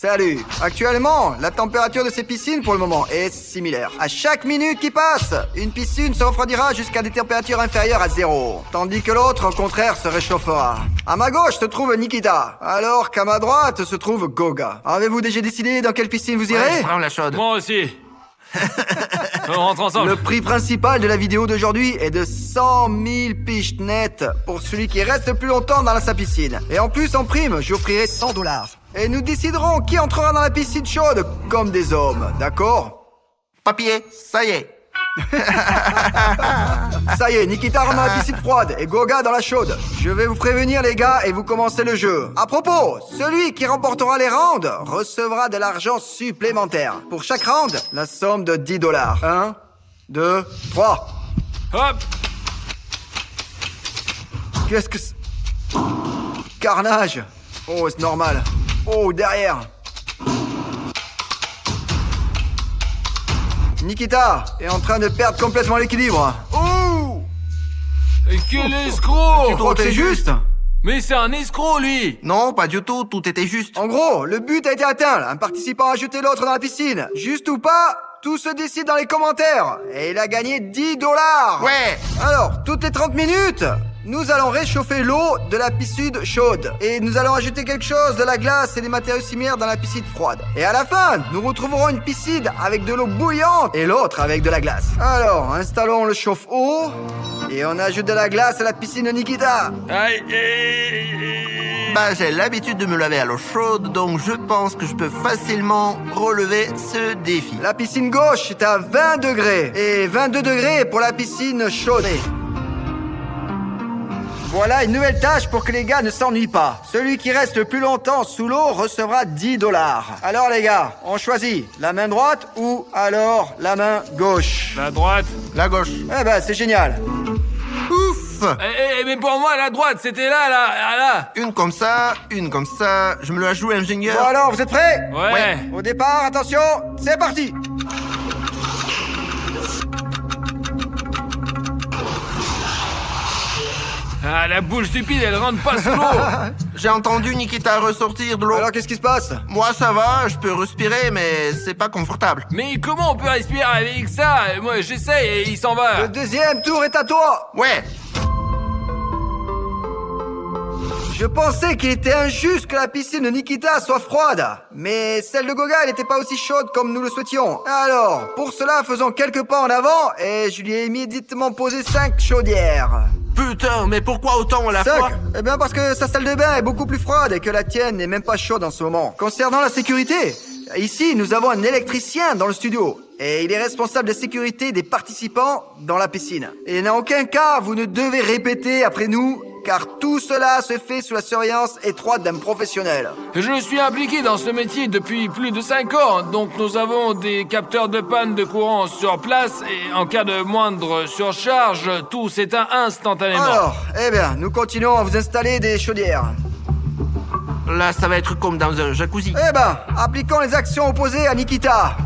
Salut. Actuellement, la température de ces piscines pour le moment est similaire. À chaque minute qui passe, une piscine se refroidira jusqu'à des températures inférieures à 0. Tandis que l'autre, au contraire, se réchauffera. À ma gauche se trouve Nikita, alors qu'à ma droite se trouve Goga. Avez-vous déjà décidé dans quelle piscine vous irez? Ouais, je prends la chaude. Moi aussi. On rentre ensemble. Le prix principal de la vidéo d'aujourd'hui est de 100 000 piches nettes pour celui qui reste le plus longtemps dans sa piscine. Et en plus, en prime, j'offrirai $100. Et nous déciderons qui entrera dans la piscine chaude comme des hommes, d'accord? Papier, ça y est. Ça y est, Nikita rentre dans la piscine froide et Goga dans la chaude. Je vais vous prévenir les gars et vous commencez le jeu. À propos, celui qui remportera les rounds recevra de l'argent supplémentaire. Pour chaque round, la somme de $10. 1, 2, 3. Hop. Qu'est-ce que c'est? Carnage. Oh, c'est normal. Oh, derrière. Nikita est en train de perdre complètement l'équilibre. Oh! Et quel escroc! Tu crois que c'est juste? Mais c'est un escroc, lui! Non, pas du tout, tout était juste. En gros, le but a été atteint. Un participant a jeté l'autre dans la piscine. Juste ou pas, tout se décide dans les commentaires. Et il a gagné $10. Ouais. Alors, toutes les 30 minutes, nous allons réchauffer l'eau de la piscine chaude. Et nous allons ajouter quelque chose, de la glace et des matériaux similaires dans la piscine froide. Et à la fin, nous retrouverons une piscine avec de l'eau bouillante et l'autre avec de la glace. Alors, installons le chauffe-eau et on ajoute de la glace à la piscine de Nikita. Aïe, Bah, j'ai l'habitude de me laver à l'eau chaude, donc je pense que je peux facilement relever ce défi. La piscine gauche est à 20 degrés et 22 degrés pour la piscine chaude. Voilà une nouvelle tâche pour que les gars ne s'ennuient pas. Celui qui reste le plus longtemps sous l'eau recevra $10. Alors les gars, on choisit la main droite ou alors la main gauche? La droite. La gauche. Eh ben, c'est génial. Ouf. Mais pour moi, la droite, c'était là. Une comme ça, je me la joue ingénieur. Bon alors, vous êtes prêts? Ouais. Au départ, attention, c'est parti. Ah, la boule stupide, elle rentre pas sous l'eau. J'ai entendu Nikita ressortir de l'eau. Alors, qu'est-ce qui se passe? Moi ça va, je peux respirer, mais c'est pas confortable. Mais comment on peut respirer avec ça? Moi, j'essaye et il s'en va. Le deuxième tour est à toi. Ouais. Je pensais qu'il était injuste que la piscine de Nikita soit froide. Mais celle de Goga, elle n'était pas aussi chaude comme nous le souhaitions. Alors, pour cela, faisons quelques pas en avant et je lui ai immédiatement posé 5 chaudières. Putain, mais pourquoi autant à la 5? fois? Eh bien parce que sa salle de bain est beaucoup plus froide et que la tienne n'est même pas chaude en ce moment. Concernant la sécurité, ici nous avons un électricien dans le studio. Et il est responsable de la sécurité des participants dans la piscine. Et en aucun cas vous ne devez répéter après nous, car tout cela se fait sous la surveillance étroite d'un professionnel. Je suis impliqué dans ce métier depuis plus de 5 ans, donc nous avons des capteurs de panne de courant sur place et en cas de moindre surcharge, tout s'éteint instantanément. Alors, eh bien, nous continuons à vous installer des chaudières. Là, ça va être comme dans un jacuzzi. Eh ben, appliquons les actions opposées à Nikita.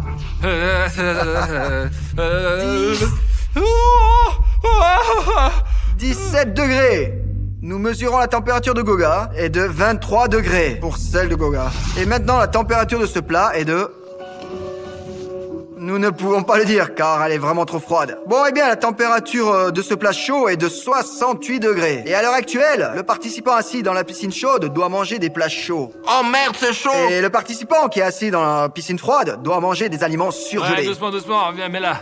17 degrés. Nous mesurons la température de Goga est de 23 degrés pour celle de Goga. Et maintenant, la température de ce plat est de... Nous ne pouvons pas le dire car elle est vraiment trop froide. Bon, eh bien, la température de ce plat chaud est de 68 degrés. Et à l'heure actuelle, le participant assis dans la piscine chaude doit manger des plats chauds. Oh merde, c'est chaud. Et le participant qui est assis dans la piscine froide doit manger des aliments surgelés. Ouais, doucement, viens, mets là.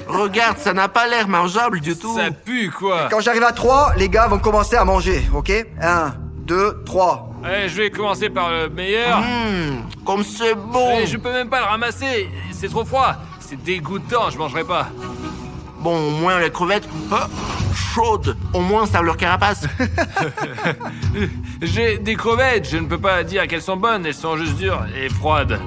Regarde, ça n'a pas l'air mangeable du tout. Ça pue, quoi. Quand j'arrive à 3, les gars vont commencer à manger, ok? 1, 2, 3. Allez, je vais commencer par le meilleur. Comme c'est bon. Et je peux même pas le ramasser, c'est trop froid. C'est dégoûtant, je mangerai pas. Bon, au moins les crevettes, chaudes. Au moins ça a leur carapace. J'ai des crevettes, je ne peux pas dire qu'elles sont bonnes, elles sont juste dures et froides.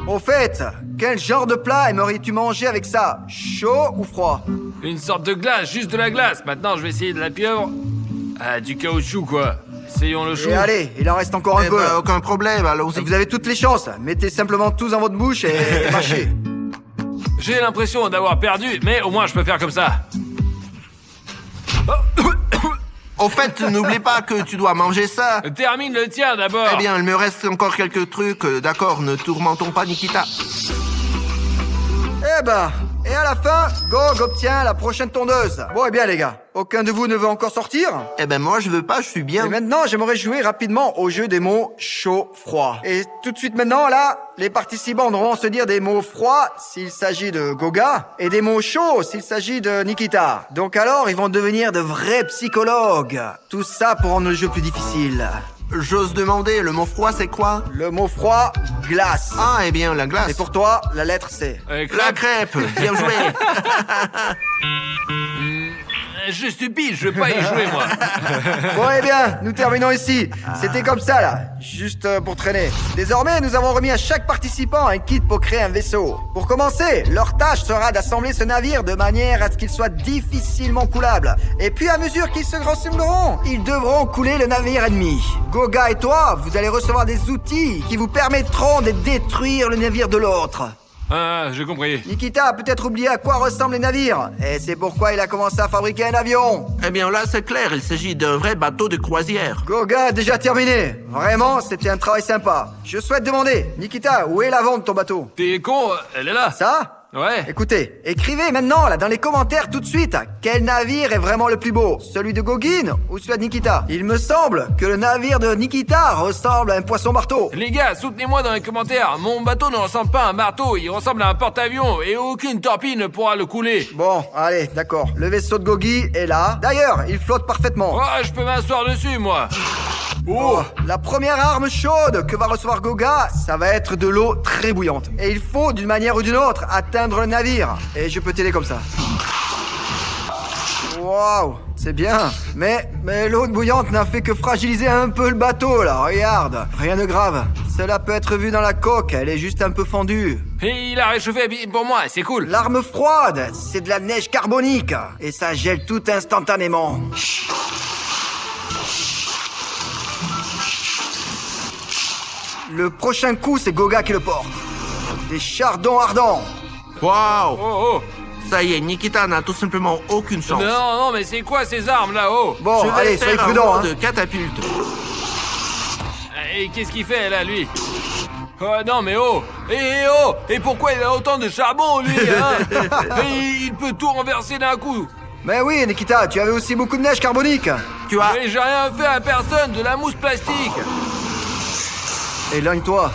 Au fait, quel genre de plat aimerais-tu manger avec ça? Chaud ou froid? Une sorte de glace, juste de la glace. Maintenant, je vais essayer de la pieuvre. Ah, du caoutchouc, quoi. Essayons le chou. Et allez, il en reste encore un Eh peu. ben, aucun problème, allons-y. Vous avez toutes les chances. Mettez simplement tous dans votre bouche et mâchez. J'ai l'impression d'avoir perdu, mais au moins je peux faire comme ça. Au fait, n'oublie pas que tu dois manger ça. Termine le tien d'abord. Eh bien, il me reste encore quelques trucs. D'accord, ne tourmentons pas Nikita. Eh ben, et à la fin, Gog obtient la prochaine tondeuse. Bon, eh bien les gars, aucun de vous ne veut encore sortir? Eh ben moi, je veux pas, je suis bien. Et maintenant, j'aimerais jouer rapidement au jeu des mots chaud-froid. Et tout de suite maintenant, là, les participants devront se dire des mots froids s'il s'agit de Goga et des mots chauds s'il s'agit de Nikita. Donc alors, ils vont devenir de vrais psychologues. Tout ça pour rendre le jeu plus difficile. J'ose demander, le mot froid, c'est quoi? Le mot froid, glace. Ah, eh bien, la glace. Et pour toi, la lettre C. La crêpe, bien joué. Je suis pile, je veux pas y jouer moi. Bon, eh bien, nous terminons ici. C'était comme ça, là, juste pour traîner. Désormais, nous avons remis à chaque participant un kit pour créer un vaisseau. Pour commencer, leur tâche sera d'assembler ce navire de manière à ce qu'il soit difficilement coulable. Et puis, à mesure qu'ils se ressembleront, ils devront couler le navire ennemi. Goga et toi, vous allez recevoir des outils qui vous permettront de détruire le navire de l'autre. Ah, j'ai compris. Nikita a peut-être oublié à quoi ressemblent les navires. Et c'est pourquoi il a commencé à fabriquer un avion. Eh bien là, c'est clair, il s'agit d'un vrai bateau de croisière. Goga a déjà terminé. Vraiment, c'était un travail sympa. Je souhaite demander, Nikita, où est l'avant de ton bateau? T'es con, elle est là. Ça? Ouais. Écoutez, écrivez maintenant, là, dans les commentaires tout de suite, quel navire est vraiment le plus beau? Celui de Gogin ou celui de Nikita? Il me semble que le navire de Nikita ressemble à un poisson-marteau. Les gars, soutenez-moi dans les commentaires. Mon bateau ne ressemble pas à un marteau, il ressemble à un porte-avions et aucune torpille ne pourra le couler. Bon, allez, d'accord. Le vaisseau de Gogi est là. D'ailleurs, il flotte parfaitement. Oh, je peux m'asseoir dessus, moi. Oh, la première arme chaude que va recevoir Goga, ça va être de l'eau très bouillante. Et il faut, d'une manière ou d'une autre, atteindre le navire. Et je peux t'aider comme ça. Waouh, c'est bien. Mais l'eau bouillante n'a fait que fragiliser un peu le bateau, là. Regarde, rien de grave. Cela peut être vu dans la coque, elle est juste un peu fendue. Et il a réchauffé pour moi, c'est cool. L'arme froide, c'est de la neige carbonique. Et ça gèle tout instantanément. Le prochain coup, c'est Goga qui le porte. Des chardons ardents. Waouh. Oh, Ça y est, Nikita n'a tout simplement aucune chance. Non, mais c'est quoi ces armes là-haut? Bon, Je vais allez, soyez faire prudents, un hein. mot de catapulte. Et qu'est-ce qu'il fait là, lui? Oh non, mais oh! Et pourquoi il a autant de charbon, lui, hein? Et il peut tout renverser d'un coup. Mais oui, Nikita, tu avais aussi beaucoup de neige carbonique. Tu as... Mais j'ai rien fait à personne, de la mousse plastique. Éloigne-toi.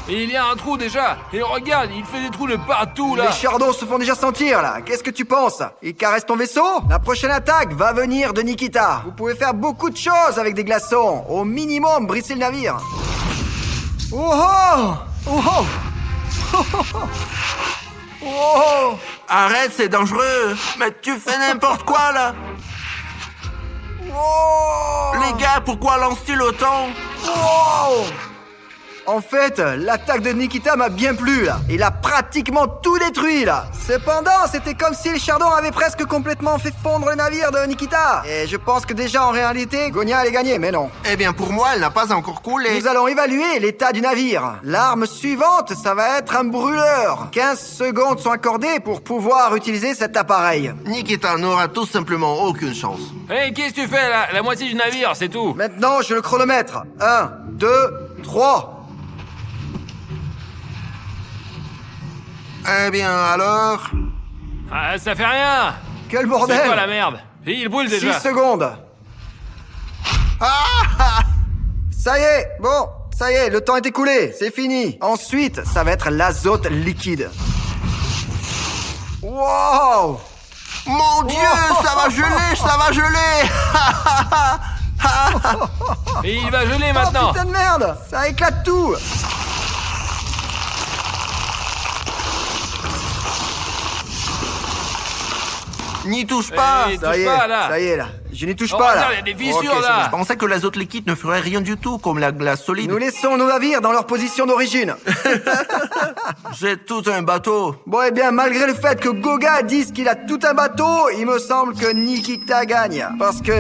Et il y a un trou déjà. Et regarde, il fait des trous de partout, là. Les chardons se font déjà sentir, là. Qu'est-ce que tu penses? Il caresse ton vaisseau? La prochaine attaque va venir de Nikita. Vous pouvez faire beaucoup de choses avec des glaçons. Au minimum, brisser le navire. Oh oh! Oh oh! Oh oh! Oh! Arrête, c'est dangereux. Mais tu fais n'importe quoi, là. Oh! Les gars, pourquoi lance-t-il autant? Oh! En fait, l'attaque de Nikita m'a bien plu, là. Il a pratiquement tout détruit, là. Cependant, c'était comme si les chardons avaient presque complètement fait fondre le navire de Nikita. Et je pense que déjà, en réalité, Gonia allait gagner, mais non. Eh bien, pour moi, elle n'a pas encore coulé. Nous allons évaluer l'état du navire. L'arme suivante, ça va être un brûleur. 15 secondes sont accordées pour pouvoir utiliser cet appareil. Nikita n'aura tout simplement aucune chance. Hé, qu'est-ce que tu fais là? La moitié du navire, c'est tout. Maintenant, je le chronomètre. 1, 2, 3. Eh bien, alors... Ah, ça fait rien. Quel bordel! C'est quoi la merde? Et il brûle 6 déjà. secondes. Ah! Ça y est, bon, ça y est, le temps est écoulé, c'est fini. Ensuite, ça va être l'azote liquide. Wow! Mon Dieu, ça va geler, ça va geler. Et il va geler Oh maintenant. putain de merde! Ça éclate tout! N'y touche pas. Eh, Ça y est, touche pas, là. ça y est là. Je n'y touche Oh, pas regarde, là. il y a des fissures, Ok, c'est là. Je pensais que l'azote liquide ne ferait rien du tout, comme la glace solide. Nous laissons nos navires dans leur position d'origine. J'ai tout un bateau. Bon, eh bien, malgré le fait que Goga dise qu'il a tout un bateau, il me semble que Nikita gagne. Parce que,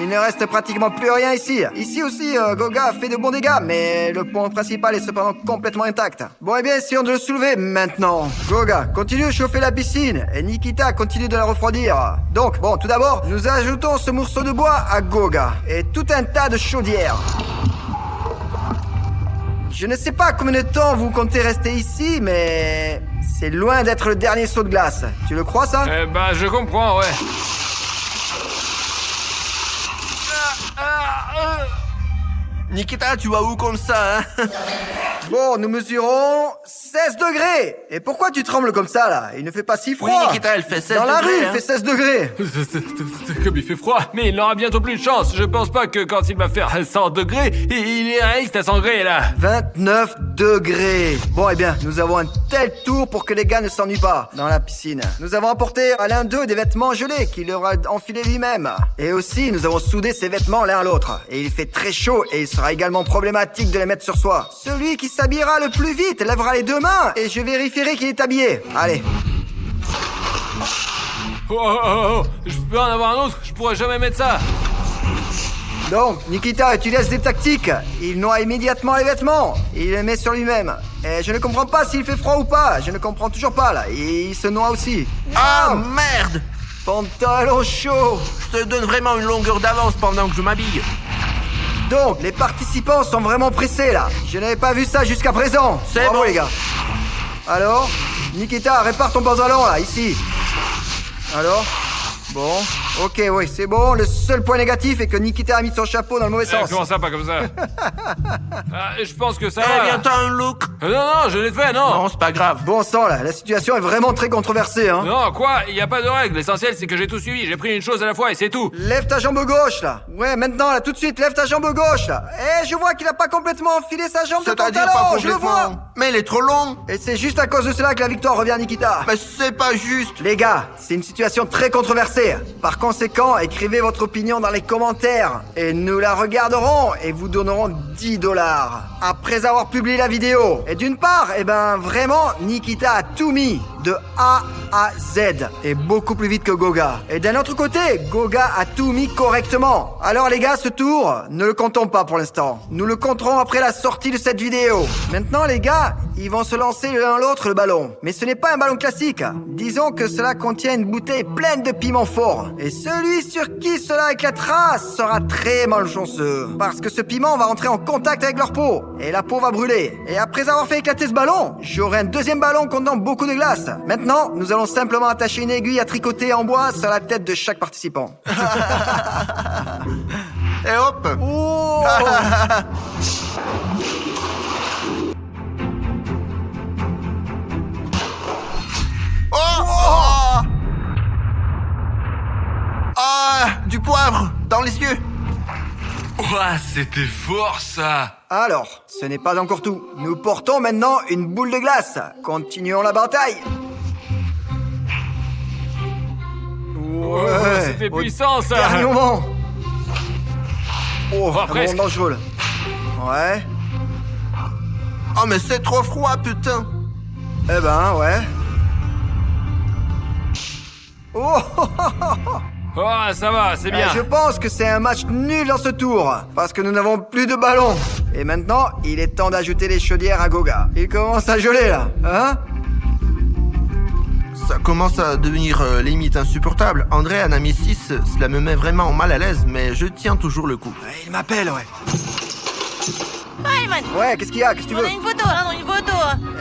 il ne reste pratiquement plus rien ici. Ici aussi, Goga a fait de bons dégâts, mais le pont principal est cependant complètement intact. Bon, eh bien, essayons de le soulever maintenant. Goga, continue de chauffer la piscine, et Nikita continue de la refroidir. Donc, bon, tout d'abord, nous ajoutons ce morceau de bois à Goga, et tout un tas de chaudières. Je ne sais pas combien de temps vous comptez rester ici, mais c'est loin d'être le dernier saut de glace. Tu le crois, ça? Je comprends, ouais. Nikita, tu vas où comme ça, hein? Bon, nous mesurons 16 degrés. Et pourquoi tu trembles comme ça, là? Il ne fait pas si froid. Oui, Nikita, elle fait 16 Dans la degrés, rue, il hein. fait 16 degrés. Comme il fait froid, mais il n'aura bientôt plus de chance. Je pense pas que quand il va faire 100 degrés, il est réaliste à 100 degrés, là. 29 degrés. Bon, eh bien, nous avons un tel tour pour que les gars ne s'ennuient pas dans la piscine. Nous avons apporté à l'un d'eux des vêtements gelés qu'il aura enfilés lui-même. Et aussi, nous avons soudé ses vêtements l'un à l'autre. Et il fait très chaud et il sera également problématique de les mettre sur soi. Celui qui s'habillera le plus vite lèvera les deux mains et je vérifierai qu'il est habillé. Allez. Oh, je peux en avoir un autre, je pourrais jamais mettre ça. Donc, Nikita utilise des tactiques. Il noie immédiatement les vêtements. Il les met sur lui-même. Et je ne comprends pas s'il fait froid ou pas. Je ne comprends toujours pas, là. Et il se noie aussi. Ah, Wow. merde! Pantalon chaud. Je te donne vraiment une longueur d'avance pendant que je m'habille. Donc, les participants sont vraiment pressés, là. Je n'avais pas vu ça jusqu'à présent. C'est Bravo, bon. les gars. Alors, Nikita, répare ton pantalon, là, ici. Alors? Bon, ok, oui, c'est bon. Le seul point négatif est que Nikita a mis son chapeau dans le mauvais sens. Comment ça, pas comme ça? Je pense que ça Eh va. bien, t'as un look. Non, je l'ai fait, non. Non, c'est pas grave. Bon sang, là, la situation est vraiment très controversée, hein. Non, quoi? Il n'y a pas de règle. L'essentiel, c'est que j'ai tout suivi. J'ai pris une chose à la fois et c'est tout. Lève ta jambe gauche, là. Ouais, maintenant, là, tout de suite, lève ta jambe gauche, là. Eh, je vois qu'il a pas complètement enfilé sa jambe de C'est-à-dire pantalon, pas je le vois. complètement. Mais il est trop long. Et c'est juste à cause de cela que la victoire revient à Nikita. Mais c'est pas juste. Les gars, c'est une situation très controversée. Par conséquent, écrivez votre opinion dans les commentaires. Et nous la regarderons et vous donnerons 10 $. Après avoir publié la vidéo. Et d'une part, vraiment, Nikita a tout mis. De A à Z. Et beaucoup plus vite que Goga. Et d'un autre côté, Goga a tout mis correctement. Alors les gars, ce tour, ne le comptons pas pour l'instant. Nous le compterons après la sortie de cette vidéo. Maintenant les gars, ils vont se lancer l'un l'autre le ballon. Mais ce n'est pas un ballon classique. Disons que cela contient une bouteille pleine de piment fort. Et celui sur qui cela éclatera sera très malchanceux. Parce que ce piment va entrer en contact avec leur peau. Et la peau va brûler. Et après avoir fait éclater ce ballon, j'aurai un deuxième ballon contenant beaucoup de glace. Maintenant, nous allons simplement attacher une aiguille à tricoter en bois sur la tête de chaque participant. Et hop. Oh Oh. Ah, du poivre dans les yeux. Ouah, c'était fort, ça. Alors, ce n'est pas encore tout. Nous portons maintenant une boule de glace. Continuons la bataille. Ouais, c'était au puissant, ça. dernier moment. Oh, presque. vraiment dangereux, là. Ouais. Oh, mais c'est trop froid, putain. Eh ben, ouais. Oh, Oh, ça va, c'est bien. Je pense que c'est un match nul dans ce tour, parce que nous n'avons plus de ballon. Et maintenant, il est temps d'ajouter les chaudières à Goga. Il commence à geler, là, hein? Ça commence à devenir limite insupportable. André en a mis 6, cela me met vraiment mal à l'aise, mais je tiens toujours le coup. Il m'appelle, ouais. Ivan, Ouais, qu'est-ce qu'il y a? Qu'est-ce que tu on veux? a une photo, une photo.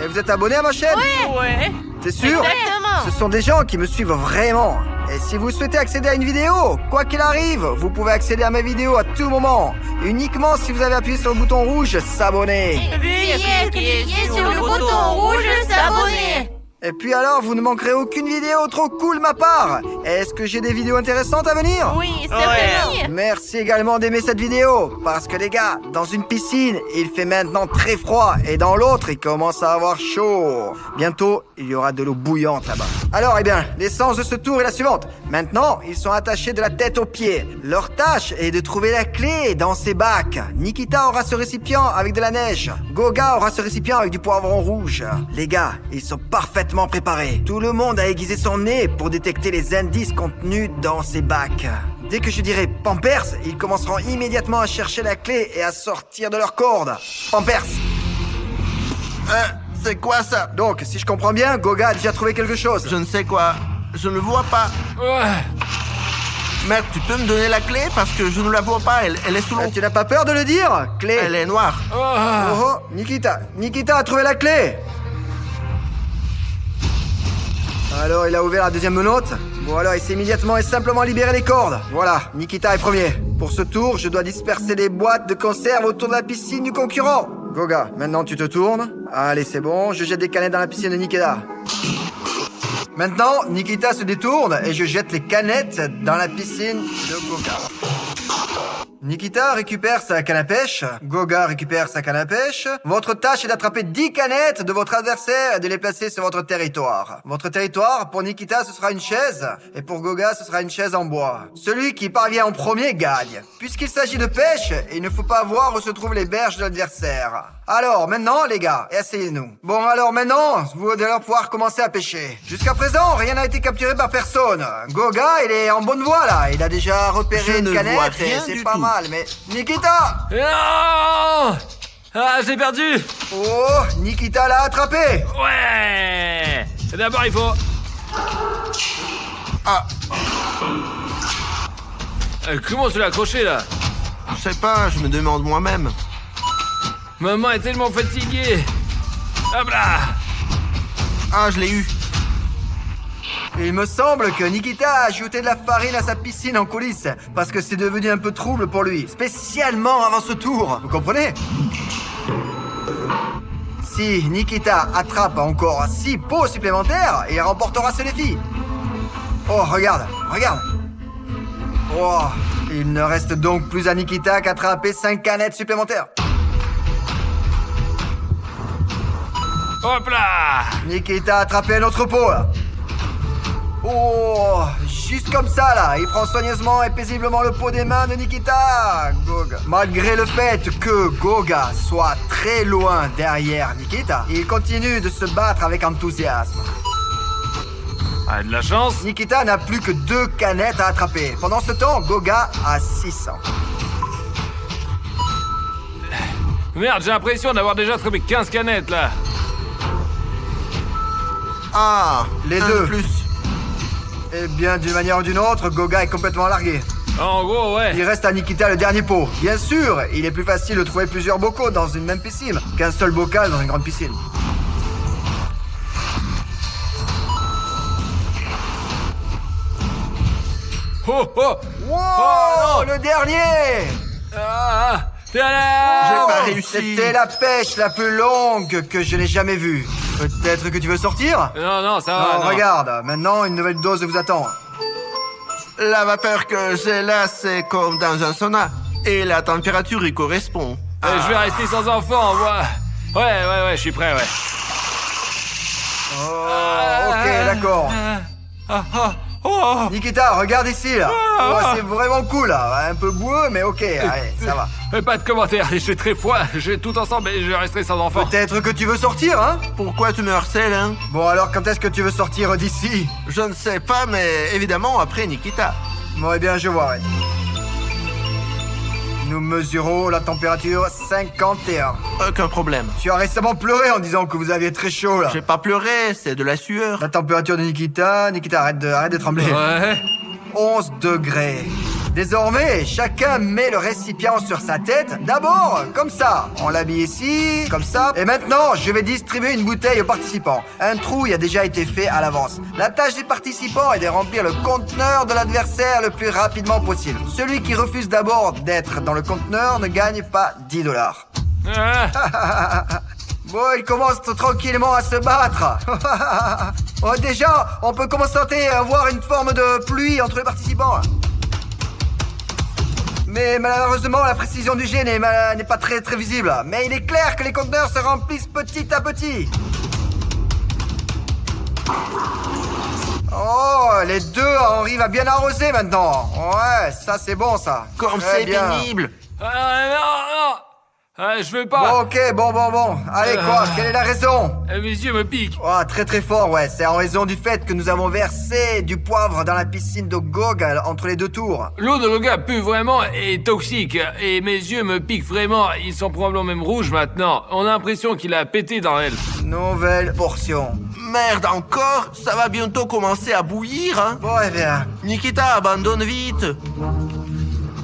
Et vous êtes abonné à ma chaîne? Ouais. C'est sûr? Exactement. Ce sont des gens qui me suivent vraiment. Et si vous souhaitez accéder à une vidéo, quoi qu'il arrive, vous pouvez accéder à mes vidéos à tout moment. Uniquement si vous avez appuyé sur le bouton rouge s'abonner. Veuillez cliquer sur le bouton rouge s'abonner. Et puis alors, vous ne manquerez aucune vidéo trop cool de ma part. Est-ce que j'ai des vidéos intéressantes à venir? Oui, certainement. Merci également d'aimer cette vidéo, parce que les gars, dans une piscine, il fait maintenant très froid, et dans l'autre, il commence à avoir chaud. Bientôt, il y aura de l'eau bouillante là-bas. Alors, eh bien, l'essence de ce tour est la suivante. Maintenant, ils sont attachés de la tête aux pieds. Leur tâche est de trouver la clé dans ces bacs. Nikita aura ce récipient avec de la neige. Goga aura ce récipient avec du poivron rouge. Les gars, ils sont parfaitement préparés. Tout le monde a aiguisé son nez pour détecter les indices contenus dans ces bacs. Dès que je dirai Pampers, ils commenceront immédiatement à chercher la clé et à sortir de leur corde. Pampers! C'est quoi ça? Donc, si je comprends bien, Goga a déjà trouvé quelque chose. Je ne sais quoi. Je ne vois pas. Ouais. Merde, tu peux me donner la clé? Parce que je ne la vois pas, elle est sous l'eau. Tu n'as pas peur de le dire? Clé. Elle est noire. Ah. Oh, oh, Nikita. Nikita a trouvé la clé. Alors, il a ouvert la deuxième menotte. Bon, alors, il s'est immédiatement et simplement libéré les cordes. Voilà, Nikita est premier. Pour ce tour, je dois disperser les boîtes de conserve autour de la piscine du concurrent. Goga, maintenant tu te tournes. Allez, c'est bon, je jette des canettes dans la piscine de Nikita. Maintenant, Nikita se détourne et je jette les canettes dans la piscine de Goga. Nikita récupère sa canne à pêche, Goga récupère sa canne à pêche. Votre tâche est d'attraper 10 canettes de votre adversaire et de les placer sur votre territoire. Votre territoire, pour Nikita, ce sera une chaise, et pour Goga, ce sera une chaise en bois. Celui qui parvient en premier gagne. Puisqu'il s'agit de pêche, il ne faut pas voir où se trouvent les berges de l'adversaire. Alors, maintenant, les gars, essayez-nous. Bon, alors maintenant, vous allez pouvoir commencer à pêcher. Jusqu'à présent, rien n'a été capturé par personne. Goga, il est en bonne voie, là. Il a déjà repéré Je une ne vois canette, et rien c'est du pas tout. mal, mais... Nikita! Non! Ah, j'ai perdu! Oh, Nikita l'a attrapé! Ouais! D'abord, il faut... Ah, Comment tu l'as accroché, là? je sais pas, je me demande moi-même. Maman est tellement fatiguée. Hop là! Ah, je l'ai eu. Il me semble que Nikita a ajouté de la farine à sa piscine en coulisses, parce que c'est devenu un peu trouble pour lui, spécialement avant ce tour, vous comprenez? Si Nikita attrape encore 6 pots supplémentaires, il remportera ce défi. Oh, regarde, regarde. Oh, il ne reste donc plus à Nikita qu'attraper 5 canettes supplémentaires. Hop là! Nikita a attrapé un autre pot, là. Oh, juste comme ça, là. Il prend soigneusement et paisiblement le pot des mains de Nikita. Goga. Malgré le fait que Goga soit très loin derrière Nikita, il continue de se battre avec enthousiasme. Ah, de la chance. Nikita n'a plus que 2 canettes à attraper. Pendant ce temps, Goga a 600. Merde, j'ai l'impression d'avoir déjà attrapé 15 canettes, là. Ah, Les un deux. de plus. Eh bien, d'une manière ou d'une autre, Goga est complètement largué. En gros, ouais. Il reste à Nikita le dernier pot. Bien sûr, il est plus facile de trouver plusieurs bocaux dans une même piscine qu'un seul bocal dans une grande piscine. Oh, oh! Wow, Oh, non. le dernier! Ah! J'ai Tada! pas réussi. C'était la pêche la plus longue que je n'ai jamais vue. Peut-être que tu veux sortir? Non, non, ça va. Non, non. regarde, maintenant une nouvelle dose vous attend. La vapeur que j'ai là, c'est comme dans un sauna. Et la température y correspond. Je vais rester sans enfant, moi. Ouais, je suis prêt, ouais. Oh, ok, d'accord. Oh! Nikita, regarde ici, là. Oh, c'est vraiment cool, là. Un peu boueux, mais ok, allez, ça va. Pas de commentaires, j'ai très froid. J'ai tout ensemble et je resterai sans enfant. Peut-être que tu veux sortir, hein? Pourquoi tu me harcèles, hein? Bon, alors quand est-ce que tu veux sortir d'ici? Je ne sais pas, mais évidemment après Nikita. Bon, eh bien, je vois, ouais. Nous mesurons la température 51. Aucun problème. Tu as récemment pleuré en disant que vous aviez très chaud, là. J'ai pas pleuré, c'est de la sueur. La température de Nikita... Nikita, arrête de trembler. Ouais. 11 degrés. Désormais, chacun met le récipient sur sa tête. D'abord, comme ça. On l'habille ici, comme ça. Et maintenant, je vais distribuer une bouteille aux participants. Un trou y a déjà été fait à l'avance. La tâche des participants est de remplir le conteneur de l'adversaire le plus rapidement possible. Celui qui refuse d'abord d'être dans le conteneur ne gagne pas 10 $. Ah. Bon, ils commencent tranquillement à se battre. Oh, déjà, on peut commencer à voir une forme de pluie entre les participants. Mais malheureusement, la précision du jet n'est pas très visible. Mais il est clair que les conteneurs se remplissent petit à petit. Oh, les deux arrivent à bien arroser maintenant. Ouais, ça c'est bon ça. Comme Très c'est bien. pénible. Non. Je veux Bon, pas. ok, bon. Allez, quoi, quelle est la raison? Mes yeux me piquent. Oh, très fort, ouais. C'est en raison du fait que nous avons versé du poivre dans la piscine de Gog entre les deux tours. L'eau de Goga pue vraiment et est toxique. Et mes yeux me piquent vraiment. Ils sont probablement même rouges maintenant. On a l'impression qu'il a pété dans elle. Nouvelle portion. Merde encore, ça va bientôt commencer à bouillir, hein. Bon, eh bien. Nikita, abandonne vite.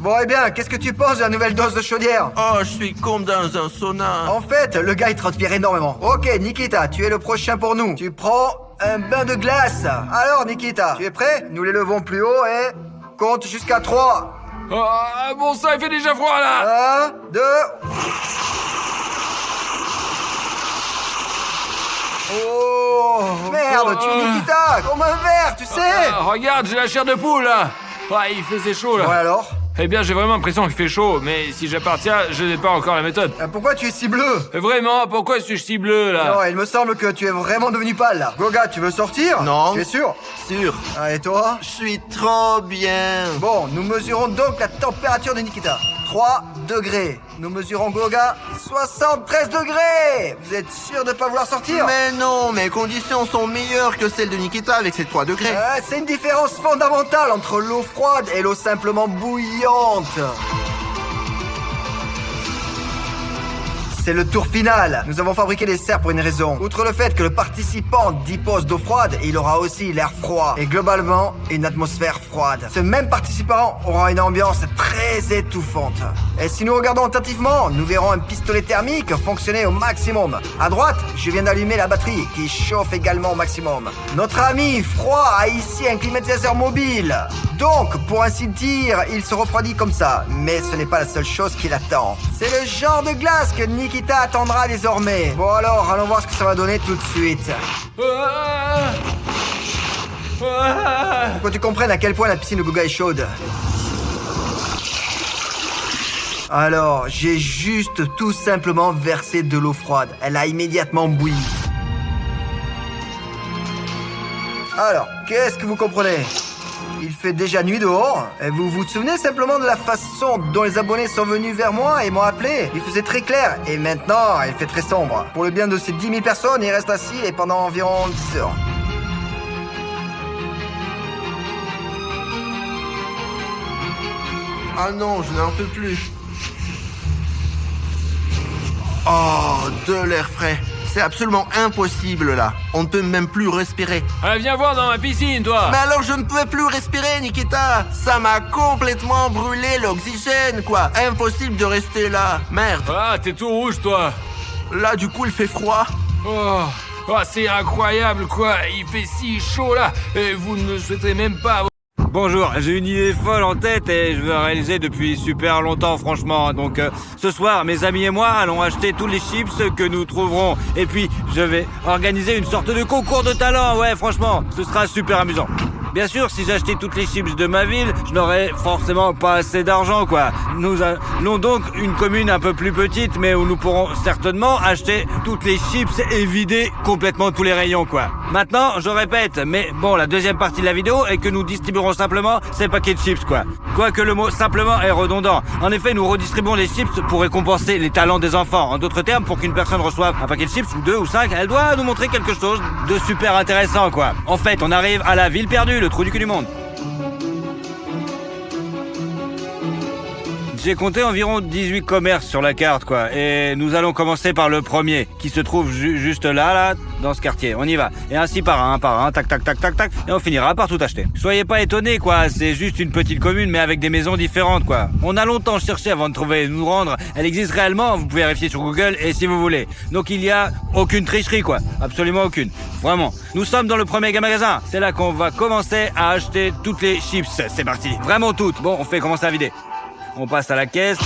Bon, eh bien, qu'est-ce que tu penses de la nouvelle dose de chaudière? Oh, je suis comme dans un sauna. En fait, le gars il transpire énormément. Ok, Nikita, tu es le prochain pour nous. Tu prends un bain de glace. Alors, Nikita, tu es prêt? Nous les levons plus haut et compte jusqu'à 3. Bon sang, il fait déjà froid là. 1, 2. Oh, merde, tu es Nikita, comme un verre, tu sais. Regarde, j'ai la chair de poule là. Ouais, il faisait chaud là. Ouais, alors? Eh bien, j'ai vraiment l'impression qu'il fait chaud, mais si j'appartiens, je n'ai pas encore la méthode. Pourquoi tu es si bleu? Vraiment, pourquoi suis-je si bleu là? Non, il me semble que tu es vraiment devenu pâle là. Goga, tu veux sortir? Non. Tu es sûr? Sûr. Ah, et toi? Je suis trop bien. Bon, nous mesurons donc la température de Nikita. 3 degrés. Nous mesurons Goga 73 degrés. Vous êtes sûr de pas vouloir sortir? Mais non, mes conditions sont meilleures que celles de Nikita avec ses 3 degrés. C'est une différence fondamentale entre l'eau froide et l'eau simplement bouillante. C'est le tour final. Nous avons fabriqué des serres pour une raison. Outre le fait que le participant dispose d'eau froide, il aura aussi l'air froid. Et globalement, une atmosphère froide. Ce même participant aura une ambiance très étouffante. Et si nous regardons attentivement, nous verrons un pistolet thermique fonctionner au maximum. À droite, je viens d'allumer la batterie qui chauffe également au maximum. Notre ami froid a ici un climatisateur mobile. Donc, pour ainsi dire, il se refroidit comme ça. Mais ce n'est pas la seule chose qui l'attend. C'est le genre de glace que Nikita attendra désormais. Bon alors, allons voir ce que ça va donner tout de suite. Pour que tu comprennes à quel point la piscine de Goga est chaude. Alors, j'ai juste tout simplement versé de l'eau froide. Elle a immédiatement bouilli. Alors, qu'est-ce que vous comprenez ? Il fait déjà nuit dehors. Et vous vous souvenez simplement de la façon dont les abonnés sont venus vers moi et m'ont appelé? Il faisait très clair. Et maintenant, il fait très sombre. Pour le bien de ces 10 000 personnes, il reste assis et pendant environ 10 heures. Ah non, je n'en peux plus. Oh, de l'air frais. C'est absolument impossible là. On ne peut même plus respirer. Viens voir dans ma piscine, toi. Mais alors je ne pouvais plus respirer, Nikita. Ça m'a complètement brûlé l'oxygène, quoi. Impossible de rester là. Merde. Ah, t'es tout rouge, toi. Là, du coup, il fait froid. Oh, c'est incroyable, quoi. Il fait si chaud, là. Et vous ne souhaiterez même pas... Bonjour, j'ai une idée folle en tête et je veux réaliser depuis super longtemps franchement. Donc ce soir, mes amis et moi allons acheter tous les chips que nous trouverons. Et puis je vais organiser une sorte de concours de talent. Ouais, franchement, ce sera super amusant. Bien sûr, si j'achetais toutes les chips de ma ville, je n'aurais forcément pas assez d'argent, quoi. Nous allons donc une commune un peu plus petite, mais où nous pourrons certainement acheter toutes les chips et vider complètement tous les rayons, quoi. Maintenant, je répète, mais bon, la deuxième partie de la vidéo est que nous distribuerons simplement ces paquets de chips, quoi. Quoique le mot simplement est redondant. En effet, nous redistribuons les chips pour récompenser les talents des enfants. En d'autres termes, pour qu'une personne reçoive un paquet de chips, ou 2 ou 5, elle doit nous montrer quelque chose de super intéressant, quoi. En fait, on arrive à la ville perdue, le trou du cul du monde. J'ai compté environ 18 commerces sur la carte, quoi. Et nous allons commencer par le premier, qui se trouve juste là, dans ce quartier. On y va. Et ainsi par un, tac, tac, tac, tac, tac. Et on finira par tout acheter. Soyez pas étonnés, quoi. C'est juste une petite commune, mais avec des maisons différentes, quoi. On a longtemps cherché avant de trouver, nous rendre. Elle existe réellement, vous pouvez vérifier sur Google, et si vous voulez. Donc il y a aucune tricherie, quoi. Absolument aucune. Vraiment. Nous sommes dans le premier magasin. C'est là qu'on va commencer à acheter toutes les chips. C'est parti. Vraiment toutes. Bon, on fait commencer à vider. On passe à la caisse.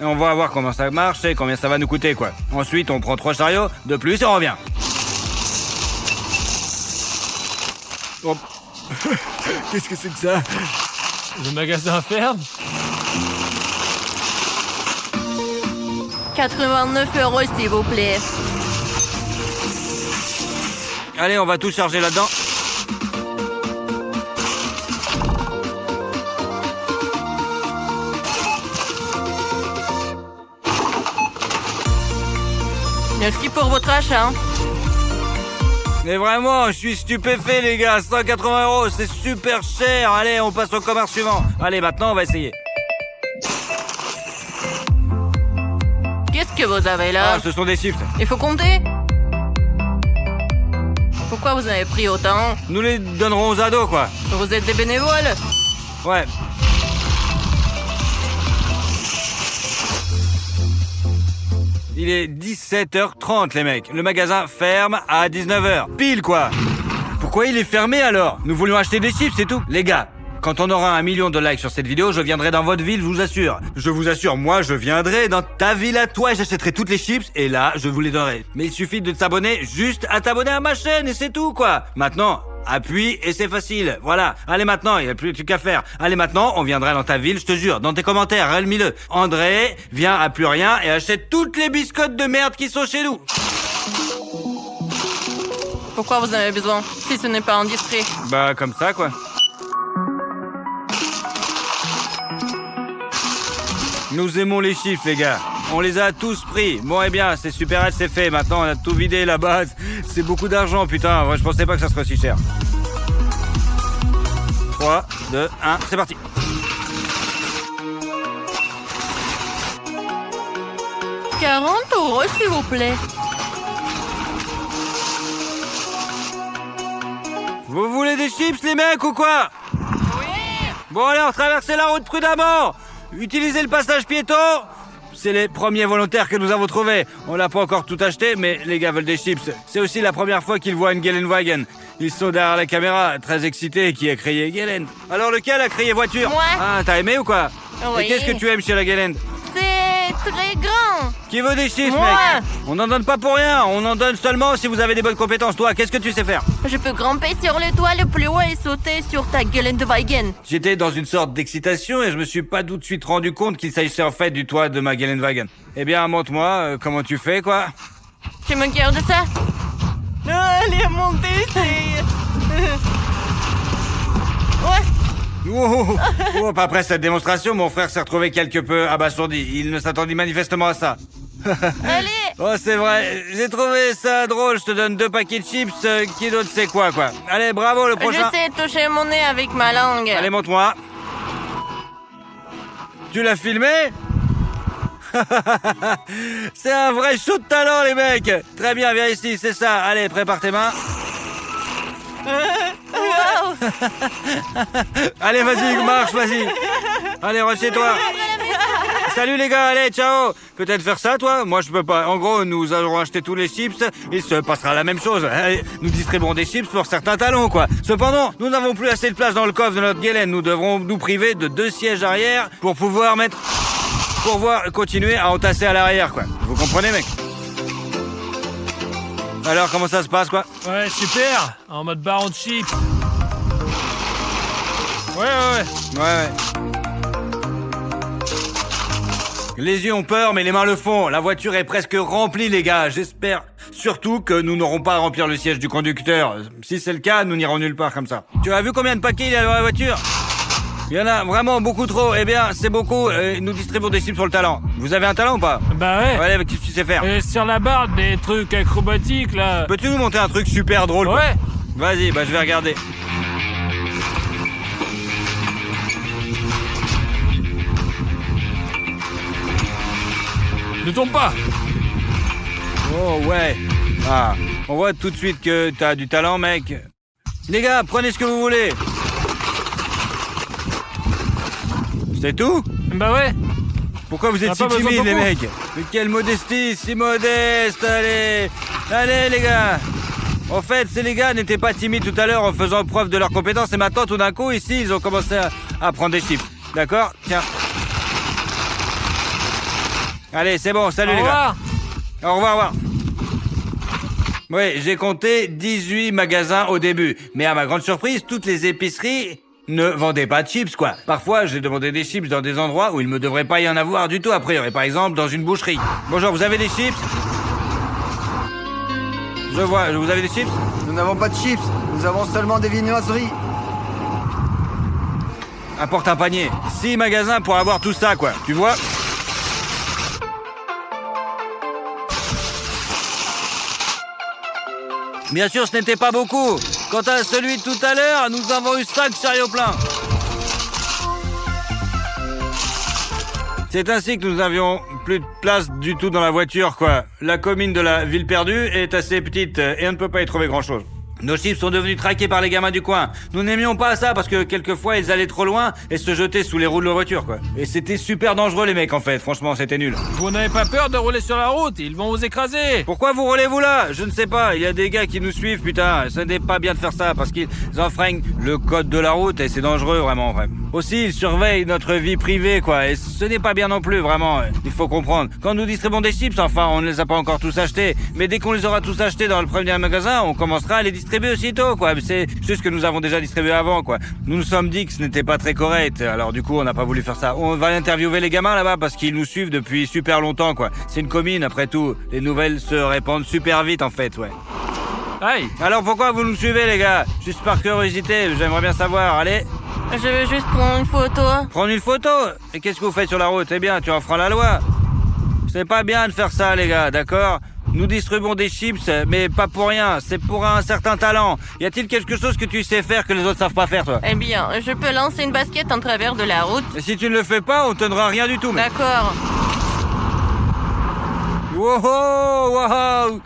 Et on va voir comment ça marche et combien ça va nous coûter, quoi. Ensuite, on prend 3 chariots de plus et on revient. Oh. Qu'est-ce que c'est que ça? Le magasin ferme? 89 € s'il vous plaît. Allez, on va tout charger là-dedans. Merci pour votre achat. Mais vraiment, je suis stupéfait, les gars. 180 €, c'est super cher. Allez, on passe au commerce suivant. Allez, maintenant, on va essayer. Qu'est-ce que vous avez là? Ah, ce sont des chips. Il faut compter. Pourquoi vous avez pris autant? Nous les donnerons aux ados, quoi. Vous êtes des bénévoles? Ouais. Il est 17h30, les mecs. Le magasin ferme à 19h. Pile, quoi. Pourquoi il est fermé, alors? Nous voulions acheter des chips, c'est tout. Les gars, quand on aura 1 million de likes sur cette vidéo, je viendrai dans votre ville, je vous assure. Je vous assure, moi, je viendrai dans ta ville à toi et j'achèterai toutes les chips et là, je vous les donnerai. Mais il suffit de t'abonner, juste à t'abonner à ma chaîne et c'est tout, quoi. Maintenant, appuie et c'est facile. Voilà. Allez maintenant, il n'y a plus de truc à faire. Allez maintenant, on viendra dans ta ville, je te jure. Dans tes commentaires, réelle-le. André, viens à plus rien et achète toutes les biscottes de merde qui sont chez nous. Pourquoi vous en avez besoin? Si ce n'est pas indiscret. Bah, comme ça, quoi. Nous aimons les chiffres, les gars. On les a tous pris. Bon, eh bien, c'est super, c'est fait. Maintenant, on a tout vidé, la base. C'est beaucoup d'argent, putain. Moi, je pensais pas que ça serait aussi cher. 3, 2, 1, c'est parti. « 40 € s'il vous plaît. Vous voulez des chips, les mecs, ou quoi? Oui. Bon, alors, traversez la route prudemment. Utilisez le passage piéton. C'est les premiers volontaires que nous avons trouvés. On n'a pas encore tout acheté, mais les gars veulent des chips. C'est aussi la première fois qu'ils voient une Geländewagen. Ils sont derrière la caméra, très excités. Qui a créé Gelände? Alors lequel a créé voiture? Moi. Ah, t'as aimé ou quoi? Oui. Et qu'est-ce que tu aimes chez la Gelände? C'est très grand. Qui veut des chips, Moi. mec? On n'en donne pas pour rien. On en donne seulement si vous avez des bonnes compétences. Toi, qu'est-ce que tu sais faire? Je peux grimper sur le toit le plus haut et sauter sur ta Geländewagen. J'étais dans une sorte d'excitation et je me suis pas tout de suite rendu compte qu'il s'agissait en fait du toit de ma Geländewagen. Eh bien, montre-moi comment tu fais, quoi. Tu me gardes ça? Allez, montez, c'est... Ouais. Oh, après cette démonstration, mon frère s'est retrouvé quelque peu abasourdi. Il ne s'attendit manifestement à ça. Allez. Oh, c'est vrai. J'ai trouvé ça drôle. Je te donne 2 paquets de chips. Qui d'autre sait quoi? Allez, bravo, le prochain. Je sais toucher mon nez avec ma langue. Allez, montre-moi. Tu l'as filmé? C'est un vrai show de talent, les mecs. Très bien, viens ici, c'est ça. Allez, prépare tes mains. Wow. Allez, vas-y, marche, vas-y. Allez, rentre chez toi. Salut les gars, allez, ciao. Peut-être faire ça, toi? Moi, je peux pas. En gros, nous allons acheter tous les chips. Il se passera la même chose. Allez, nous distribuerons des chips pour certains talons, quoi. Cependant, nous n'avons plus assez de place dans le coffre de notre Gelände. Nous devrons nous priver de 2 sièges arrière pour pouvoir continuer à entasser à l'arrière, quoi. Vous comprenez, mec? Alors, comment ça se passe, quoi? Ouais, super. En mode baron de chips. Ouais. Ouais. Les yeux ont peur, mais les mains le font. La voiture est presque remplie, les gars. J'espère surtout que nous n'aurons pas à remplir le siège du conducteur. Si c'est le cas, nous n'irons nulle part comme ça. Tu as vu combien de paquets il y a dans la voiture? Il y en a vraiment beaucoup trop. Eh bien, c'est beaucoup. Nous distribuons des chips sur le talent. Vous avez un talent ou pas? Bah ouais. Allez, qu'est-ce que tu sais faire? Sur la barre, des trucs acrobatiques, là. Peux-tu nous monter un truc super drôle, quoi? Ouais. Vas-y, je vais regarder. Ne tombe pas. Oh ouais. Ah, on voit tout de suite que t'as du talent, mec. Les gars, prenez ce que vous voulez. C'est tout? Bah ouais. Pourquoi vous êtes si timides, les mecs? Mais quelle modestie, si modeste, allez. Allez, les gars. En fait, ces les gars n'étaient pas timides tout à l'heure en faisant preuve de leurs compétences et maintenant, tout d'un coup, ici, ils ont commencé à prendre des chips. D'accord? Tiens. Allez, c'est bon, salut Au les gars. revoir. Au revoir. Oui, j'ai compté 18 magasins au début. Mais à ma grande surprise, toutes les épiceries ne vendaient pas de chips, quoi. Parfois, j'ai demandé des chips dans des endroits où il ne devrait pas y en avoir du tout a priori. Par exemple, dans une boucherie. Bonjour, vous avez des chips? Je vois, vous avez des chips? Nous n'avons pas de chips, nous avons seulement des viennoiseries. Apporte un panier. 6 magasins pour avoir tout ça, quoi. Tu vois? Bien sûr, ce n'était pas beaucoup. Quant à celui de tout à l'heure, nous avons eu 5 chariots pleins. C'est ainsi que nous avions plus de place du tout dans la voiture, quoi. La commune de la ville perdue est assez petite et on ne peut pas y trouver grand-chose. Nos chips sont devenus traqués par les gamins du coin. Nous n'aimions pas ça parce que quelquefois ils allaient trop loin et se jetaient sous les roues de leur voiture, quoi. Et c'était super dangereux les mecs en fait, franchement c'était nul. Vous n'avez pas peur de rouler sur la route? Ils vont vous écraser. Pourquoi vous roulez-vous là? Je ne sais pas, il y a des gars qui nous suivent, putain. Ce n'est pas bien de faire ça parce qu'ils enfreignent le code de la route et c'est dangereux vraiment, vrai. Aussi, ils surveillent notre vie privée, quoi. Et ce n'est pas bien non plus, vraiment. Il faut comprendre. Quand nous distribuons des chips, enfin, on ne les a pas encore tous achetés. Mais dès qu'on les aura tous achetés dans le premier magasin, on commencera à les distribuer aussitôt, quoi. C'est juste que nous avons déjà distribué avant, quoi. Nous nous sommes dit que ce n'était pas très correct. Alors du coup, on n'a pas voulu faire ça. On va interviewer les gamins là-bas parce qu'ils nous suivent depuis super longtemps, quoi. C'est une commune, après tout. Les nouvelles se répandent super vite, en fait, ouais. Aïe. Alors pourquoi vous nous suivez, les gars? Juste par curiosité, j'aimerais bien savoir. Allez, Je veux juste prendre une photo. prendre une photo. Et qu'est-ce que vous faites sur la route? Eh bien, tu enfreins la loi. C'est pas bien de faire ça, les gars, d'accord? Nous distribuons des chips, mais pas pour rien. C'est pour un certain talent. Y a-t-il quelque chose que tu sais faire que les autres savent pas faire, toi? Eh bien, je peux lancer une basket en travers de la route. Et si tu ne le fais pas, on te donnera rien du tout, mec. D'accord. Wow.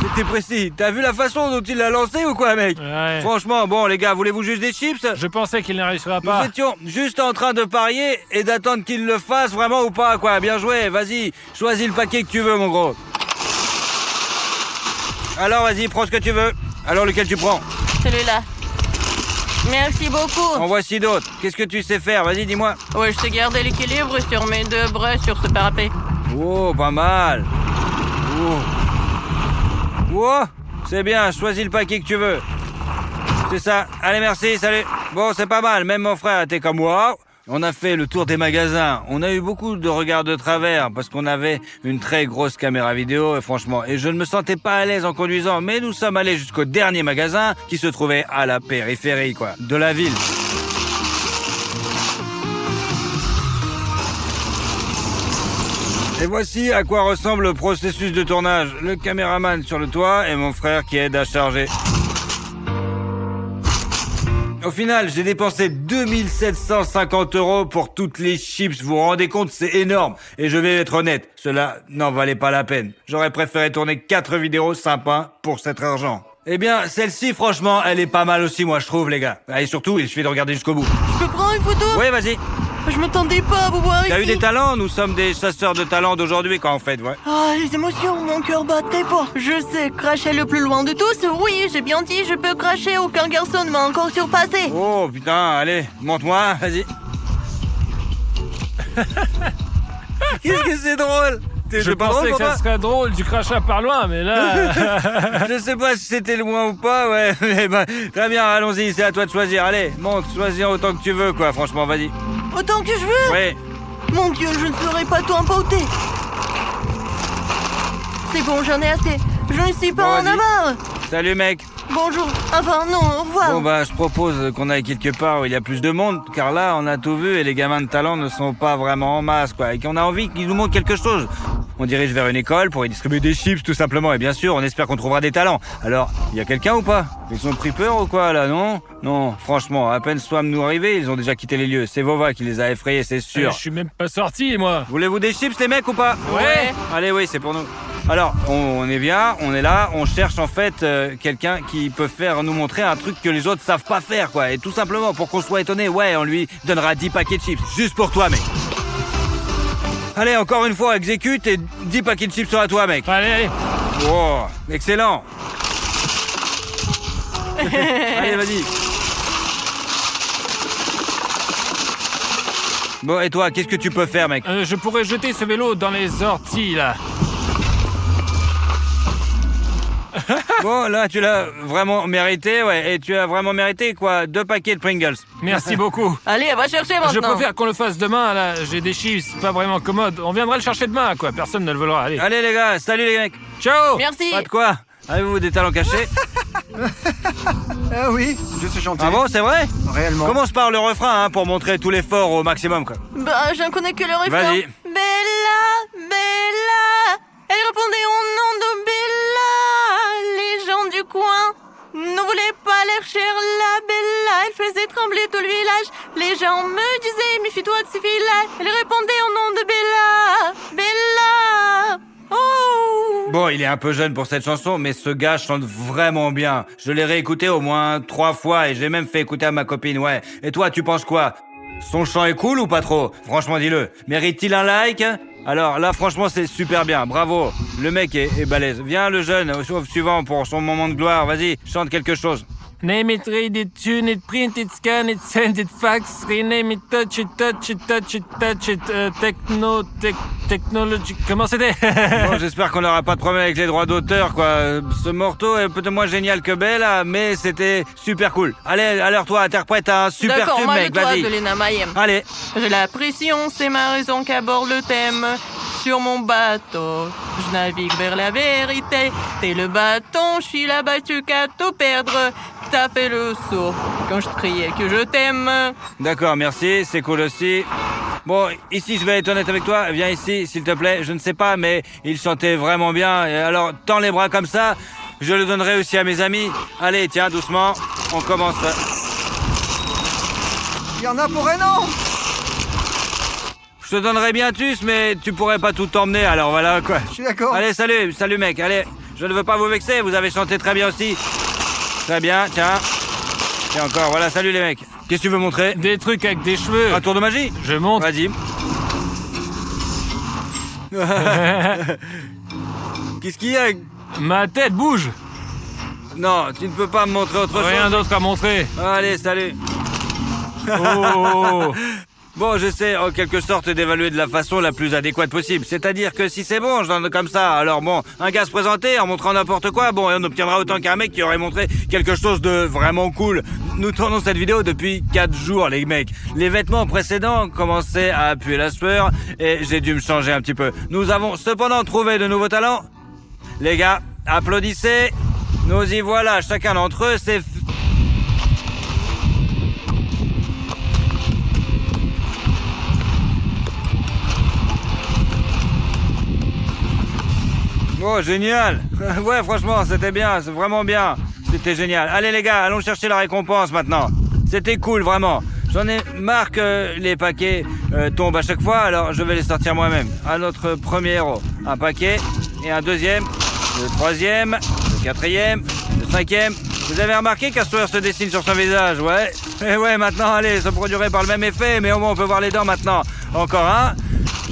C'était précis. T'as vu la façon dont il l'a lancé ou quoi, mec? Ouais. Franchement, bon, les gars, voulez-vous juste des chips? Je pensais qu'il ne réussirait Nous pas. étions juste en train de parier et d'attendre qu'il le fasse vraiment ou pas, quoi. Bien joué, vas-y, choisis le paquet que tu veux, mon gros. Alors, vas-y, prends ce que tu veux. Alors, lequel tu prends? Celui-là. Merci beaucoup. En voici d'autres. Qu'est-ce que tu sais faire? Vas-y, dis-moi. Ouais, je sais garder l'équilibre sur mes deux bras sur ce parapet. Oh, pas mal. Oh, c'est bien, choisis le paquet que tu veux. C'est ça. Allez, merci, salut. Bon, c'est pas mal, même mon frère était comme moi. On a fait le tour des magasins. On a eu beaucoup de regards de travers parce qu'on avait une très grosse caméra vidéo et franchement, et je ne me sentais pas à l'aise en conduisant, mais nous sommes allés jusqu'au dernier magasin qui se trouvait à la périphérie, quoi, de la ville. Et voici à quoi ressemble le processus de tournage. Le caméraman sur le toit et mon frère qui aide à charger. Au final, j'ai dépensé 2750 € pour toutes les chips. Vous vous rendez compte, c'est énorme. Et je vais être honnête, cela n'en valait pas la peine. J'aurais préféré tourner 4 vidéos sympas pour cet argent. Eh bien, celle-ci, franchement, elle est pas mal aussi, moi, je trouve, les gars. Et surtout, il suffit de regarder jusqu'au bout. Je peux prendre une photo? Oui, vas-y. Je m'attendais pas à vous voir ici. T'as eu des talents? Nous sommes des chasseurs de talents d'aujourd'hui, quoi, en fait, ouais. Ah, les émotions, mon cœur bat très fort. Je sais cracher le plus loin de tous. Oui, j'ai bien dit, je peux cracher. Aucun garçon ne m'a encore surpassé. Oh, putain, allez, monte-moi, vas-y. Qu'est-ce que c'est drôle? Je pensais que ça serait drôle du crachat par loin, mais là... Je sais pas si c'était le moins ou pas, ouais. Mais bah, très bien, allons-y, c'est à toi de choisir. Allez, monte, choisis autant que tu veux, quoi, franchement, vas-y. Autant que je veux. Oui. Mon Dieu, je ne ferai pas tout emporter. C'est bon, j'en ai assez. Je ne suis pas Bon, en vas-y. avoir. Salut, mec. Bonjour. Enfin, non, au revoir. Bon, bah, je propose qu'on aille quelque part où il y a plus de monde, car là, on a tout vu et les gamins de talent ne sont pas vraiment en masse, quoi. Et qu'on a envie qu'ils nous montrent quelque chose. On dirige vers une école pour y distribuer des chips, tout simplement. Et bien sûr, on espère qu'on trouvera des talents. Alors, il y a quelqu'un ou pas? Ils ont pris peur ou quoi, là, non? Non, franchement, à peine soit nous arriver, ils ont déjà quitté les lieux. C'est Vova qui les a effrayés, c'est sûr. Je suis même pas sorti, moi. Voulez-vous des chips, les mecs, ou pas? Ouais. Allez, oui, c'est pour nous. Alors, on est bien, on est là, on cherche en fait quelqu'un qui peut faire nous montrer un truc que les autres savent pas faire, quoi. Et tout simplement, pour qu'on soit étonné, ouais, on lui donnera 10 paquets de chips. Juste pour toi, mec. Allez, encore une fois, exécute et 10 paquets de chips sur à toi, mec. Allez. Wow, excellent. Allez, vas-y. Bon, et toi, qu'est-ce que tu peux faire, mec? Je pourrais jeter ce vélo dans les orties, là. Bon, là, tu l'as vraiment mérité, ouais. Et tu as vraiment mérité, quoi, 2 paquets de Pringles. Merci beaucoup. Allez, va chercher maintenant. Je préfère qu'on le fasse demain, là. J'ai des chips pas vraiment commodes. On viendra le chercher demain, quoi. Personne ne le volera. Allez. Allez, les gars, salut, les mecs. Ciao. Merci. Pas de quoi? Avez-vous des talents cachés? Ah oui, je sais chanter. Ah bon, c'est vrai? Réellement. Commence par le refrain, hein, pour montrer tout l'effort au maximum, quoi. Bah, j'en connais que le refrain. Vas-y. Bella, Bella. Elle répondait au nom de Bella. Les gens du coin ne voulaient pas lâcher la Bella. Elle faisait trembler tout le village. Les gens me disaient, méfie-toi de ces filles-là. Elle répondait au nom de Bella. Bella. Oh. Bon, il est un peu jeune pour cette chanson, mais ce gars chante vraiment bien. Je l'ai réécouté au moins 3 fois et j'ai même fait écouter à ma copine, ouais. Et toi, tu penses quoi? Son chant est cool ou pas trop? Franchement, dis-le. Mérite-t-il un like? Alors là, franchement, c'est super bien. Bravo. Le mec est balèze. Viens, le jeune, au suivant pour son moment de gloire. Vas-y, chante quelque chose. Name it, read it, tune it, print it, scan it, send it, fax, rename it, touch it, touch it, touch it, touch it, technology... Comment c'était? Bon, j'espère qu'on n'aura pas de problème avec les droits d'auteur, quoi. Ce morceau est peut-être moins génial que Bella, mais c'était super cool. Allez, alors toi, interprète un super D'accord, tube, moi mec, de toi, vas-y. de Lena Mayhem. Allez. J'ai la pression, c'est ma raison qu'aborde le thème. Sur mon bateau, je navigue vers la vérité. T'es le bâton, je suis la battue qu'à tout perdre. T'as fait le saut quand je te criais que je t'aime. D'accord, merci, c'est cool aussi. Bon, ici, je vais être honnête avec toi. Viens ici, s'il te plaît. Je ne sais pas, mais il chantait vraiment bien. Et alors, tends les bras comme ça. Je le donnerai aussi à mes amis. Allez, tiens, doucement. On commence. Il y en a pour un an. Je te donnerai bien tous, mais tu pourrais pas tout t'emmener, alors voilà, quoi. Je suis d'accord. Allez, salut mec, allez. Je ne veux pas vous vexer, vous avez chanté très bien aussi. Très bien, tiens. Et encore, voilà, salut les mecs. Qu'est-ce que tu veux montrer? Des trucs avec des cheveux. Un tour de magie? Je monte. Vas-y. Qu'est-ce qu'il y a? Ma tête bouge. Non, tu ne peux pas me montrer autre Rien chose. d'autre à montrer. Allez, salut. Oh. Bon, j'essaie en quelque sorte d'évaluer de la façon la plus adéquate possible. C'est-à-dire que si c'est bon, je donne comme ça. Alors bon, un gars se présenter en montrant n'importe quoi, bon, et on obtiendra autant qu'un mec qui aurait montré quelque chose de vraiment cool. Nous tournons cette vidéo depuis 4 jours, les mecs. Les vêtements précédents commençaient à puer la sueur et j'ai dû me changer un petit peu. Nous avons cependant trouvé de nouveaux talents. Les gars, applaudissez. Nous y voilà, chacun d'entre eux, c'est... Oh, génial. Ouais, franchement, c'était bien, c'est vraiment bien. C'était génial. Allez les gars, allons chercher la récompense maintenant. C'était cool, vraiment. J'en ai marre que les paquets tombent à chaque fois, alors je vais les sortir moi-même. À notre premier héros, un paquet et un deuxième, le troisième, le quatrième, le cinquième. Vous avez remarqué qu'un sourire se dessine sur son visage, ouais? Et ouais, maintenant, allez, ça produirait par le même effet, mais au moins on peut voir les dents maintenant. Encore un.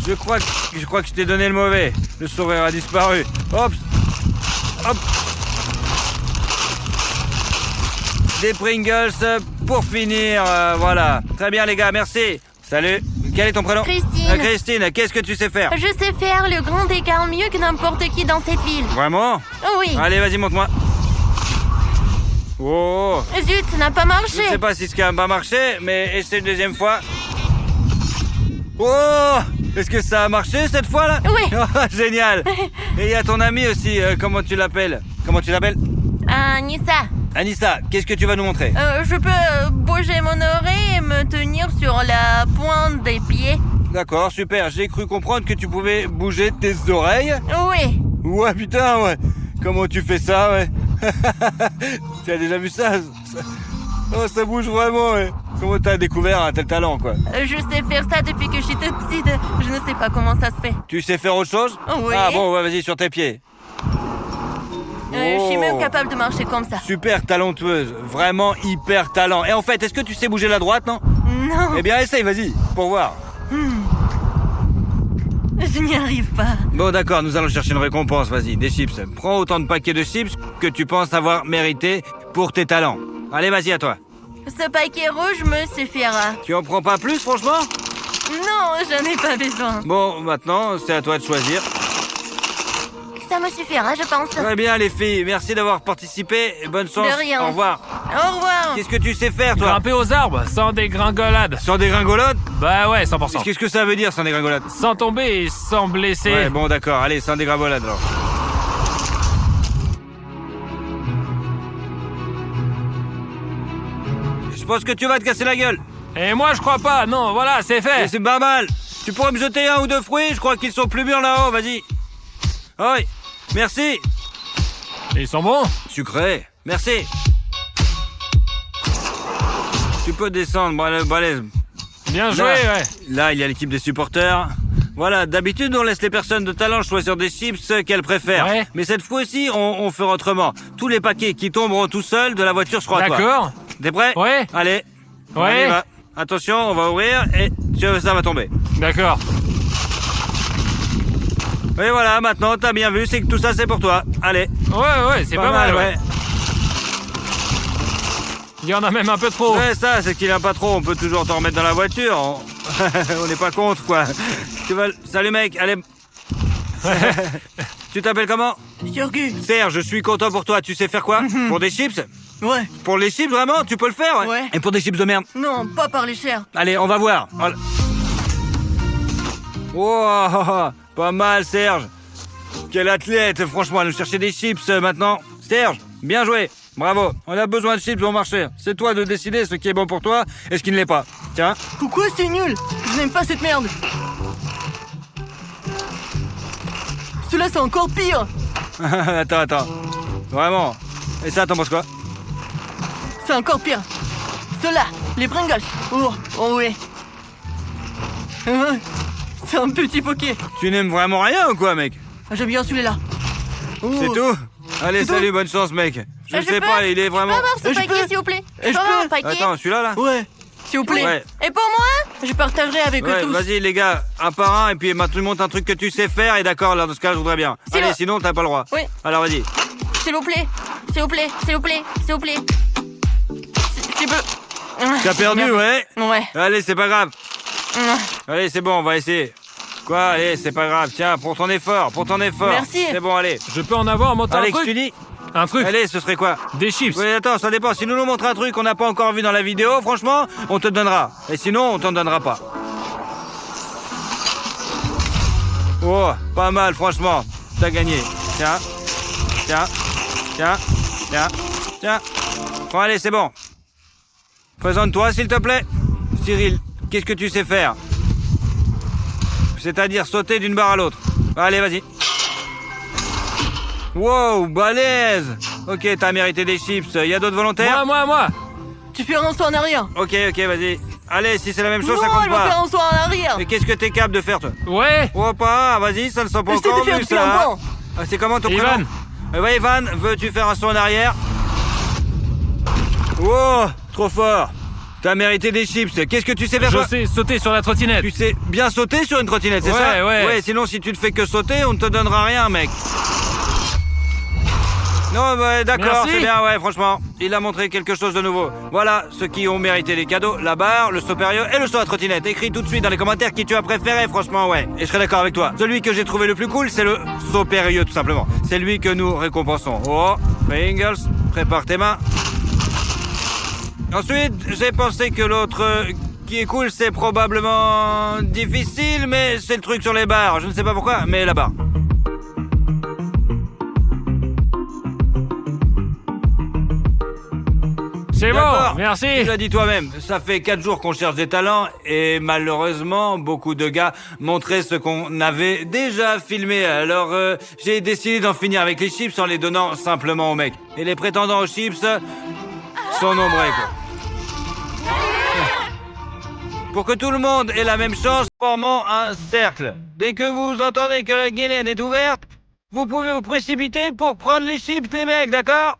Je crois que je t'ai donné le mauvais. Le sourire a disparu. Hop. Hop. Des Pringles pour finir. Voilà. Très bien les gars, merci. Salut. Quel est ton prénom? Christine. Christine, qu'est-ce que tu sais faire? Je sais faire le grand écart mieux que n'importe qui dans cette ville. Vraiment? Oui. Allez, vas-y, montre-moi. Oh. Zut, ça n'a pas Je marché. sais pas si ce qui a pas marché, mais essaie une deuxième fois. Oh! Est-ce que ça a marché cette fois-là? Oui. Oh, génial. Et il y a ton ami aussi, comment tu l'appelles? Comment tu l'appelles? Anissa, Anissa, qu'est-ce que tu vas nous montrer? je peux bouger mon oreille et me tenir sur la pointe des pieds. D'accord, super. J'ai cru comprendre que tu pouvais bouger tes oreilles. Oui. Ouais, putain, ouais. Comment tu fais ça, ouais? Tu as déjà vu ça? Oh, ça bouge vraiment, ouais. Comment t'as découvert un tel talent, quoi? Je sais faire ça depuis que je suis toute petite. Je ne sais pas comment ça se fait. Tu sais faire autre chose? Oui. Ah bon, ouais, vas-y, sur tes pieds. Je suis même Oh. capable de marcher comme ça. Super talentueuse, vraiment hyper talent. Et en fait, est-ce que tu sais bouger la droite, non? Non, Eh bien, essaye, vas-y, pour voir. je n'y arrive pas. Bon, d'accord, nous allons chercher une récompense, vas-y, des chips. Prends autant de paquets de chips que tu penses avoir mérité pour tes talents. Allez, vas-y, à toi. Ce paquet rouge me suffira. Tu en prends pas plus, franchement? Non, j'en ai pas besoin. Bon, maintenant, c'est à toi de choisir. Ça me suffira, je pense. Très bien, les filles. Merci d'avoir participé. Bonne chance. De rien. Au revoir. Au revoir. Qu'est-ce que tu sais faire, toi? Grimper aux arbres, sans dégringolade. Sans dégringolade? Bah ouais, 100%. Qu'est-ce que ça veut dire, sans dégringolade? Sans tomber et sans blesser. Ouais, bon, d'accord. Allez, sans dégringolade, alors. Je pense que tu vas te casser la gueule. Et moi, je crois pas. Non, voilà, c'est Et fait. c'est pas mal. Tu pourrais me jeter un ou deux fruits? Je crois qu'ils sont plus mûrs là-haut, vas-y. Oui, merci. Ils sont bons. Sucré, merci. Tu peux descendre, balèze. Bien joué, Là, ouais. Là, il y a l'équipe des supporters. Voilà, d'habitude, on laisse les personnes de talent choisir des chips qu'elles préfèrent. Ouais. Mais cette fois-ci, on fait autrement. Tous les paquets qui tomberont tout seuls de la voiture seront à toi. D'accord. T'es prêt? Ouais. Allez. Ouais. On y va. Attention, on va ouvrir et ça va tomber. D'accord. Et voilà, maintenant, t'as bien vu, c'est que tout ça, c'est pour toi. Allez. Ouais, c'est pas mal, ouais. ouais. Il y en a même un peu trop. Ouais, ça, c'est qu'il y en a pas trop. On peut toujours t'en remettre dans la voiture. On n'est pas contre, quoi. Salut, mec. Allez. Tu t'appelles comment? Sergu. Serge, je suis content pour toi. Tu sais faire quoi? Pour des chips? Ouais. Pour les chips, vraiment? Tu peux le faire? Ouais. Et pour des chips de merde? Non, pas par les chairs. Allez, on va voir. Wow, pas mal, Serge. Quel athlète, franchement, à nous chercher des chips maintenant. Serge, bien joué. Bravo. On a besoin de chips au marché. C'est toi de décider ce qui est bon pour toi et ce qui ne l'est pas. Tiens. Pourquoi c'est nul? Je n'aime pas cette merde. Cela c'est encore pire. Attends. Vraiment. Et ça, t'en penses quoi? C'est encore pire. Cela, les Pringles. Oh ouais. C'est un petit poké. Tu n'aimes vraiment rien ou quoi, mec? J'aime bien celui-là. Oh. C'est tout? Allez, C'est salut, tout bonne chance, mec. Je Je sais peux pas, il est Je peux vraiment... avoir ce Je paquet, peux s'il vous plaît? Je peux avoir peux un paquet? Attends, celui-là, là? Ouais. S'il vous plaît. Ouais. Et pour moi? Je partagerai avec eux Ouais, tous. vas-y les gars, un par un, et puis maintenant tu montes un truc que tu sais faire, et d'accord, là dans ce cas je voudrais bien. C'est Allez, bon. sinon t'as pas le droit. Oui. Alors vas-y. S'il vous plaît. S'il vous plaît. S'il vous plaît. S'il vous plaît. Tu peux. T'as perdu, ouais? Ouais. Allez, c'est pas grave. Allez, c'est bon, on va essayer. Quoi? Allez, c'est pas grave, tiens, pour ton effort. Merci. C'est bon, allez. Je peux en avoir, monter un Alex, truc? tu dis? Un truc. Allez, ce serait quoi? Des chips. Oui, attends, ça dépend. Si nous nous montres un truc qu'on n'a pas encore vu dans la vidéo, franchement, on te donnera. Et sinon, on t'en donnera pas. Oh, pas mal, franchement. T'as gagné. Tiens. Bon, allez, c'est bon. Présente-toi, s'il te plaît. Cyril, qu'est-ce que tu sais faire? C'est-à-dire sauter d'une barre à l'autre. Allez, vas-y. Wow, balèze. Ok, t'as mérité des chips. Y a d'autres volontaires? Moi. Tu fais un saut en arrière. Ok, vas-y. Allez, si c'est la même chose, Non, ça compte elle va faire pas. un saut en arrière. Mais qu'est-ce que t'es capable de faire, toi? Ouais. Oh, pas, vas-y, ça ne sent pas J'essaie encore de faire vu, depuis ça. un hein. banc. Ah, c'est comment ton Ivan. prénom? Ouais, Ivan, veux-tu faire un saut en arrière? Oh, trop fort. T'as mérité des chips. Qu'est-ce que tu sais faire, Je toi? sais sauter sur la trottinette. Tu sais bien sauter sur une trottinette, c'est ça? Ouais. Ouais, sinon, si tu ne fais que sauter, on ne te donnera rien, mec. Non, bah, d'accord, Merci. c'est bien, ouais, franchement. Il a montré quelque chose de nouveau. Voilà, ceux qui ont mérité les cadeaux, la barre, le saut périlleux et le saut à trottinette. Écris tout de suite dans les commentaires qui tu as préféré, franchement, ouais. Et je serai d'accord avec toi. Celui que j'ai trouvé le plus cool, c'est le saut périlleux, tout simplement. C'est lui que nous récompensons. Oh, Pringles, prépare tes mains. Ensuite, j'ai pensé que l'autre qui est cool, c'est probablement difficile, mais c'est le truc sur les barres. Je ne sais pas pourquoi, mais la barre. C'est bon, D'accord. merci. Tu l'as dit toi-même, ça fait 4 jours qu'on cherche des talents et malheureusement, beaucoup de gars montraient ce qu'on avait déjà filmé. Alors, j'ai décidé d'en finir avec les chips en les donnant simplement aux mecs. Et les prétendants aux chips sont nombreux, quoi. Pour que tout le monde ait la même chance, formons un cercle. Dès que vous entendez que la guinée est ouverte, vous pouvez vous précipiter pour prendre les chips des mecs, d'accord?